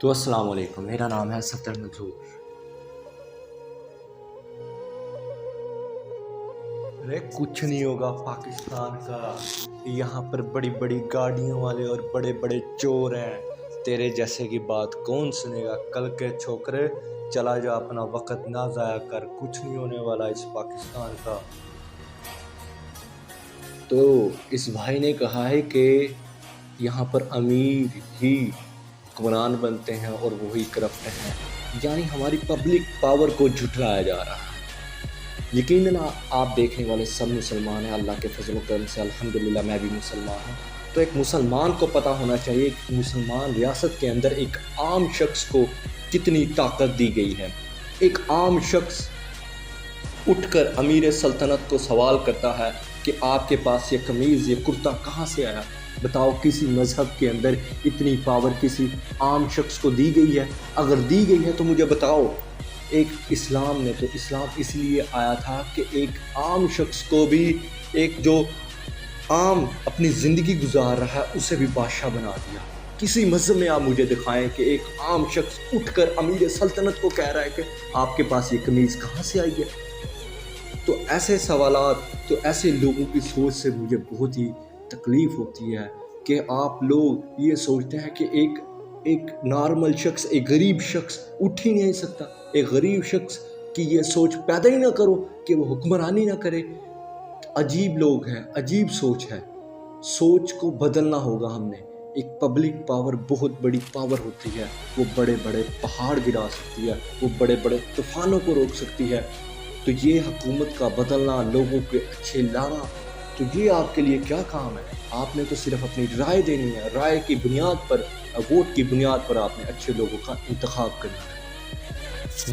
تو السلام علیکم، میرا نام ہے ستر منظور۔ ارے کچھ نہیں ہوگا پاکستان کا، یہاں پر بڑی بڑی گاڑیوں والے اور بڑے بڑے چور ہیں، تیرے جیسے کی بات کون سنے گا؟ کل کے چھوکرے چلا جا، اپنا وقت نہ ضائع کر، کچھ نہیں ہونے والا اس پاکستان کا۔ تو اس بھائی نے کہا ہے کہ یہاں پر امیر ہی حکمران بنتے ہیں اور وہی کرپٹ ہیں، یعنی ہماری پبلک پاور کو جھٹلایا جا رہا ہے۔ یقیناً آپ دیکھنے والے سب مسلمان ہیں، اللہ کے فضل و کرم سے الحمدللہ میں بھی مسلمان ہوں۔ تو ایک مسلمان کو پتہ ہونا چاہیے کہ مسلمان ریاست کے اندر ایک عام شخص کو کتنی طاقت دی گئی ہے۔ ایک عام شخص اٹھ کر امیر سلطنت کو سوال کرتا ہے کہ آپ کے پاس یہ قمیض یہ کرتا کہاں سے آیا؟ بتاؤ، کسی مذہب کے اندر اتنی پاور کسی عام شخص کو دی گئی ہے؟ اگر دی گئی ہے تو مجھے بتاؤ۔ ایک اسلام نے تو اسلام اس لیے آیا تھا کہ ایک عام شخص کو بھی، ایک جو عام اپنی زندگی گزار رہا ہے اسے بھی بادشاہ بنا دیا۔ کسی مذہب میں آپ مجھے دکھائیں کہ ایک عام شخص اٹھ کر امیر سلطنت کو کہہ رہا ہے کہ آپ کے پاس یہ قمیض کہاں سے آئی ہے؟ تو ایسے سوالات، تو ایسے لوگوں کی سوچ سے مجھے بہت ہی تکلیف ہوتی ہے کہ آپ لوگ یہ سوچتے ہیں کہ ایک نارمل شخص، ایک غریب شخص اٹھ ہی نہیں سکتا، ایک غریب شخص کی یہ سوچ پیدا ہی نہ کرو کہ وہ حکمرانی نہ کرے۔ عجیب لوگ ہیں، عجیب سوچ ہے، سوچ کو بدلنا ہوگا ہم نے۔ ایک پبلک پاور بہت بڑی پاور ہوتی ہے، وہ بڑے بڑے پہاڑ گرا سکتی ہے، وہ بڑے بڑے طوفانوں کو روک سکتی ہے۔ تو یہ حکومت کا بدلنا، لوگوں کے اچھے لانا، تو یہ آپ کے لیے کیا کام ہے؟ آپ نے تو صرف اپنی رائے دینی ہے، رائے کی بنیاد پر، ووٹ کی بنیاد پر آپ نے اچھے لوگوں کا انتخاب کرنا ہے۔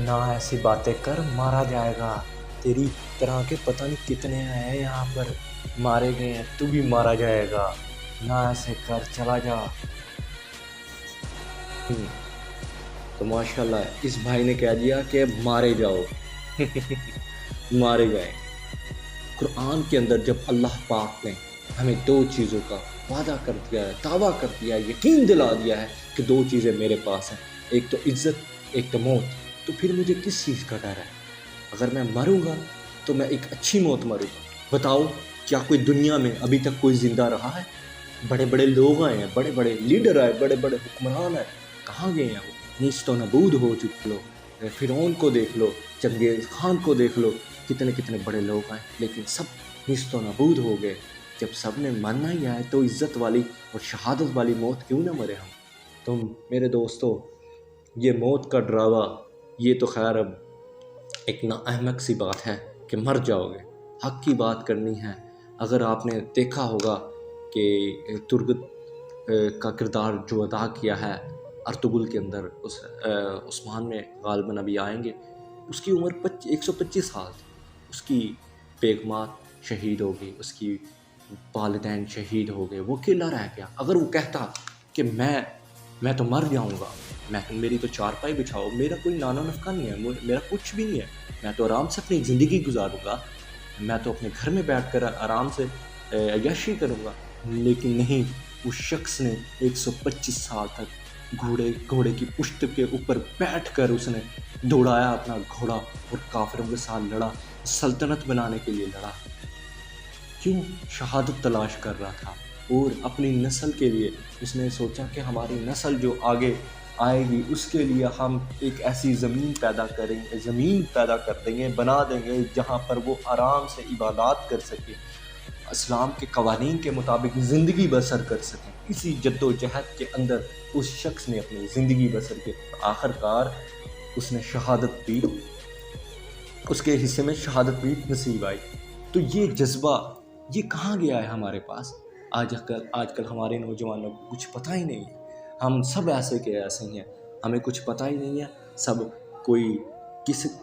نہ ایسی باتیں کر، مارا جائے گا، تیری طرح کے پتہ نہیں کتنے ہیں یہاں پر مارے گئے ہیں، تو بھی مارا جائے گا، نہ ایسے کر، چلا جا۔ تو ماشاءاللہ اس بھائی نے کہہ دیا کہ مارے جاؤ، مارے جائیں۔ قرآن کے اندر جب اللہ پاک نے ہمیں دو چیزوں کا وعدہ کر دیا ہے، دعویٰ کر دیا ہے، یقین دلا دیا ہے کہ دو چیزیں میرے پاس ہیں، ایک تو عزت، ایک تو موت، تو پھر مجھے کس چیز کا ڈر ہے؟ اگر میں مروں گا تو میں ایک اچھی موت مروں گا۔ بتاؤ، کیا کوئی دنیا میں ابھی تک کوئی زندہ رہا ہے؟ بڑے بڑے لوگ آئے ہیں، بڑے بڑے لیڈر آئے، بڑے بڑے حکمران آئے، کہاں گئے ہیں وہ؟ نیست و نبود ہو چکے لو۔ فرعون کو دیکھ لو، چنگیز خان کو دیکھ لو، کتنے کتنے بڑے لوگ آئے، لیکن سب نیست و نابود ہو گئے۔ جب سب نے مرنا ہی ہے تو عزت والی اور شہادت والی موت کیوں نہ مرے ہم؟ تم میرے دوستو، یہ موت کا ڈراوا، یہ تو خیر اب ایک احمق سی بات ہے کہ مر جاؤ گے، حق کی بات کرنی ہے۔ اگر آپ نے دیکھا ہوگا کہ ترگت کا کردار جو ادا کیا ہے ارطغرل کے اندر، عثمان میں غالباً ابھی آئیں گے، اس کی عمر 125 سال تھی، اس کی بیگمات شہید ہو گئی، اس کی والدین شہید ہو گئے، وہ اکیلا رہ گیا۔ اگر وہ کہتا کہ میں تو مر جاؤں گا، میری تو چارپائی بچھاؤ، میرا کوئی نانا نفقہ نہیں ہے، میرا کچھ بھی نہیں ہے، میں تو آرام سے اپنی زندگی گزاروں گا، میں تو اپنے گھر میں بیٹھ کر آرام سے عیاشی کروں گا، لیکن نہیں، اس شخص نے 125 سال تک گھوڑے کی پشت کے اوپر بیٹھ کر اس نے دوڑایا اپنا گھوڑا اور کافروں کے ساتھ لڑا، سلطنت بنانے کے لیے لڑا۔ کیوں؟ شہادت تلاش کر رہا تھا، اور اپنی نسل کے لیے اس نے سوچا کہ ہماری نسل جو آگے آئے گی اس کے لیے ہم ایک ایسی زمین پیدا کر دیں گے، بنا دیں گے جہاں پر وہ آرام سے عبادات کر سکے، اسلام کے قوانین کے مطابق زندگی بسر کر سکیں۔ اسی جد و جہد کے اندر اس شخص نے اپنی زندگی بسر کی، آخر کار اس نے شہادت پی، اس کے حصے میں شہادت بھی نصیب آئی۔ تو یہ جذبہ یہ کہاں گیا ہے ہمارے پاس؟ آج کل ہمارے نوجوانوں کو کچھ پتہ ہی نہیں ہے، ہم سب ایسے کے ایسے ہی ہیں، ہمیں کچھ پتہ ہی نہیں ہے، سب کوئی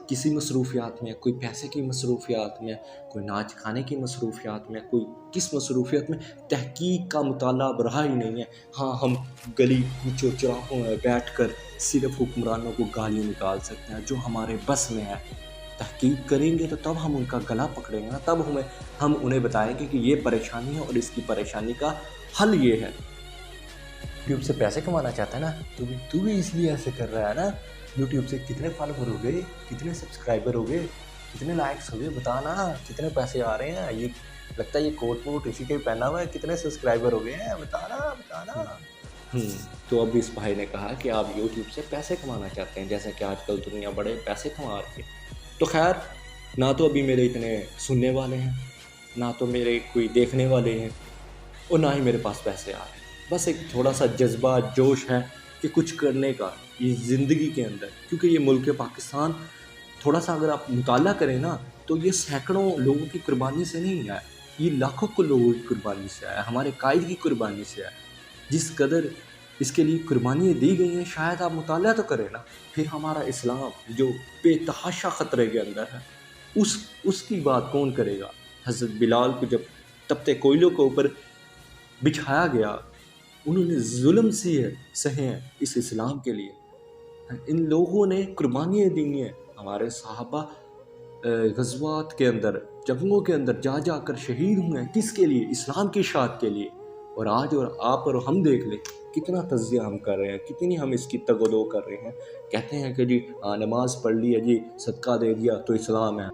کسی مصروفیات میں، کوئی پیسے کی مصروفیات میں، کوئی ناچ کھانے کی مصروفیات میں، کوئی کس مصروفیات میں، تحقیق کا مطالعہ اب رہا ہی نہیں ہے۔ ہاں، ہم گلی کوچوں چوراہوں میں بیٹھ کر صرف حکمرانوں کو گالیاں نکال سکتے ہیں جو ہمارے بس میں ہے۔ تحقیق کریں گے تو تب ہم ان کا گلا پکڑیں گے، تب ہم انہیں بتائیں گے کہ یہ پریشانی ہے اور اس کی پریشانی کا حل یہ ہے۔ یوٹیوب سے پیسے کمانا چاہتا ہے نا، تو بھی اس لیے ایسے کر رہا ہے نا. یوٹیوب سے کتنے فالوور ہو گئے، کتنے سبسکرائبر ہو گئے، کتنے لائکس ہو گئے، بتانا کتنے پیسے آ رہے ہیں. یہ لگتا ہے یہ کوٹ ووٹ اسی کے پہنا ہوا ہے. کتنے سبسکرائبر ہو گئے ہیں، بتانا. تو اب اس بھائی نے کہا کہ آپ یوٹیوب سے پیسے کمانا چاہتے ہیں، جیسا کہ آج کل دنیا بڑے پیسے کما رہی ہے. تو خیر، نہ تو ابھی میرے اتنے سننے والے ہیں، نہ تو میرے کوئی دیکھنے والے ہیں، اور نہ ہی میرے پاس پیسے آ رہے ہیں. بس ایک تھوڑا سا جذبہ جوش ہے کہ کچھ کرنے کا یہ زندگی کے اندر، کیونکہ یہ ملک پاکستان تھوڑا سا اگر آپ مطالعہ کریں نا تو یہ سینکڑوں لوگوں کی قربانی سے نہیں آیا، یہ لاکھوں کو لوگوں کی قربانی سے آیا، ہمارے قائد کی قربانی سے آیا. جس قدر اس کے لیے قربانیاں دی گئی ہیں، شاید آپ مطالعہ تو کریں نا. پھر ہمارا اسلام جو بے تحاشا خطرے کے اندر ہے، اس کی بات کون کرے گا؟ حضرت بلال کو جب تپتے کوئلوں کے اوپر بچھایا گیا، انہوں نے ظلم سہے ہیں اس اسلام کے لیے. ان لوگوں نے قربانیاں دی ہیں. ہمارے صحابہ غزوات کے اندر، جنگوں کے اندر جا کر شہید ہوئے ہیں. کس کے لیے؟ اسلام کی اشاعت کے لیے. اور آج اور آپ اور ہم دیکھ لیں کتنا تجزیہ ہم کر رہے ہیں، کتنی ہم اس کی تگ و دو کر رہے ہیں. کہتے ہیں کہ جی نماز پڑھ لی ہے جی، صدقہ دے دیا تو اسلام ہے.